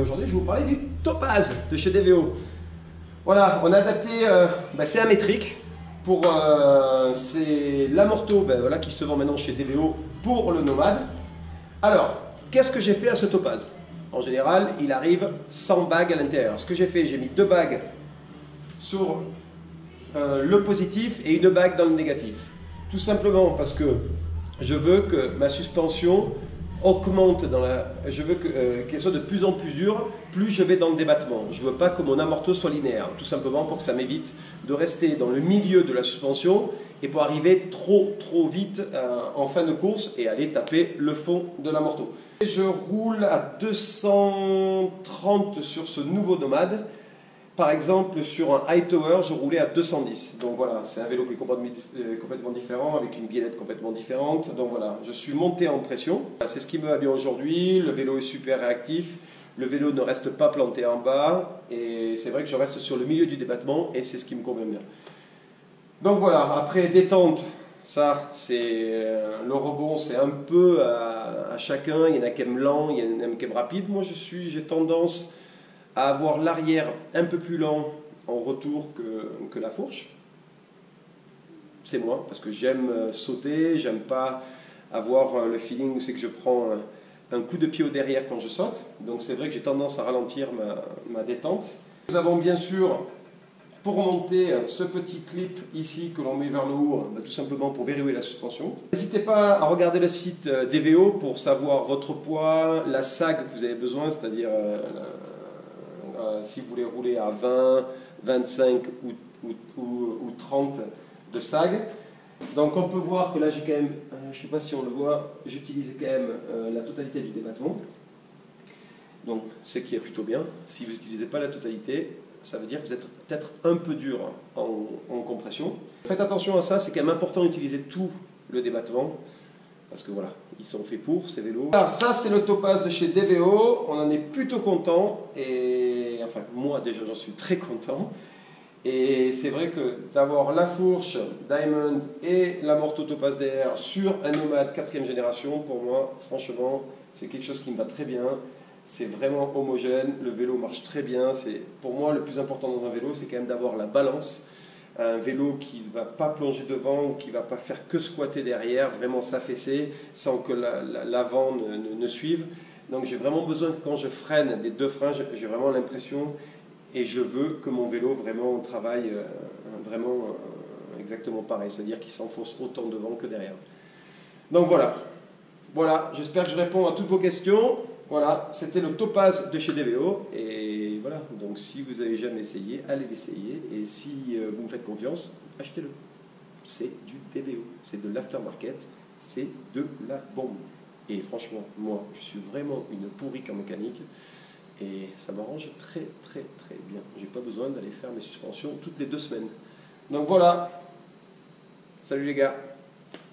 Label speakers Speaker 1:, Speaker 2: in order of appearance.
Speaker 1: Aujourd'hui, je vais vous parler du Topaz de chez DVO. Voilà, on a adapté, c'est un métrique pour c'est l'amorto voilà, qui se vend maintenant chez DVO pour le nomade. Alors, qu'est-ce que j'ai fait à ce Topaz? En général, il arrive sans bague à l'intérieur. Ce que j'ai fait, j'ai mis 2 bagues sur le positif et une bague dans le négatif. Tout simplement parce que je veux que ma suspension augmente je veux qu'elle soit de plus en plus dure plus je vais dans le débattement. Je ne veux pas que mon amorto soit linéaire, tout simplement pour que ça m'évite de rester dans le milieu de la suspension et pour arriver trop vite en fin de course et aller taper le fond de l'amorto. Je roule à 230 sur ce nouveau nomade. Par exemple, sur un Hightower, je roulais à 210. Donc voilà, c'est un vélo qui est complètement différent, avec une biellette complètement différente. Donc voilà, je suis monté en pression. C'est ce qui me va bien aujourd'hui. Le vélo est super réactif. Le vélo ne reste pas planté en bas. Et c'est vrai que je reste sur le milieu du débattement et c'est ce qui me convient bien. Donc voilà, après détente, ça c'est le rebond, c'est un peu à chacun. Il y en a qui aiment lent, il y en a qui aiment rapide. Moi j'ai tendance à avoir l'arrière un peu plus lent en retour que la fourche. C'est moi, parce que j'aime sauter, j'aime pas avoir le feeling où c'est que je prends un coup de pied au derrière quand je saute. Donc c'est vrai que j'ai tendance à ralentir ma détente. Nous avons bien sûr, pour monter, ce petit clip ici que l'on met vers le haut, tout simplement pour verrouiller la suspension. N'hésitez pas à regarder le site DVO pour savoir votre poids, la sag que vous avez besoin, c'est-à-dire si vous voulez rouler à 20, 25 ou 30 de sag. Donc on peut voir que là j'ai quand même, je ne sais pas si on le voit, j'utilise quand même la totalité du débattement. Donc ce qui est plutôt bien. Si vous n'utilisez pas la totalité, ça veut dire que vous êtes peut-être un peu dur en compression. Faites attention à ça, c'est quand même important d'utiliser tout le débattement. Parce que voilà, ils sont faits pour ces vélos. Alors, ça c'est le Topaz de chez DVO, on en est plutôt content, et enfin moi déjà j'en suis très content. Et c'est vrai que d'avoir la fourche Diamond et l'amorto Topaz DR sur un nomade 4e génération, pour moi franchement c'est quelque chose qui me va très bien. C'est vraiment homogène, le vélo marche très bien. Pour moi le plus important dans un vélo c'est quand même d'avoir la balance. Un vélo qui ne va pas plonger devant ou qui ne va pas faire que squatter derrière, vraiment s'affaisser sans que l'avant ne suive. Donc j'ai vraiment besoin que quand je freine des 2 freins, j'ai vraiment l'impression et je veux que mon vélo vraiment travaille vraiment exactement pareil, c'est-à-dire qu'il s'enfonce autant devant que derrière. Donc voilà, j'espère que je réponds à toutes vos questions. Voilà, c'était le Topaz de chez DVO et voilà, donc si vous n'avez jamais essayé, allez l'essayer et si vous me faites confiance, achetez-le. C'est du DVO, c'est de l'aftermarket, c'est de la bombe. Et franchement, moi, je suis vraiment une pourrique en mécanique et ça m'arrange très bien. J'ai pas besoin d'aller faire mes suspensions toutes les 2 semaines. Donc voilà, salut les gars.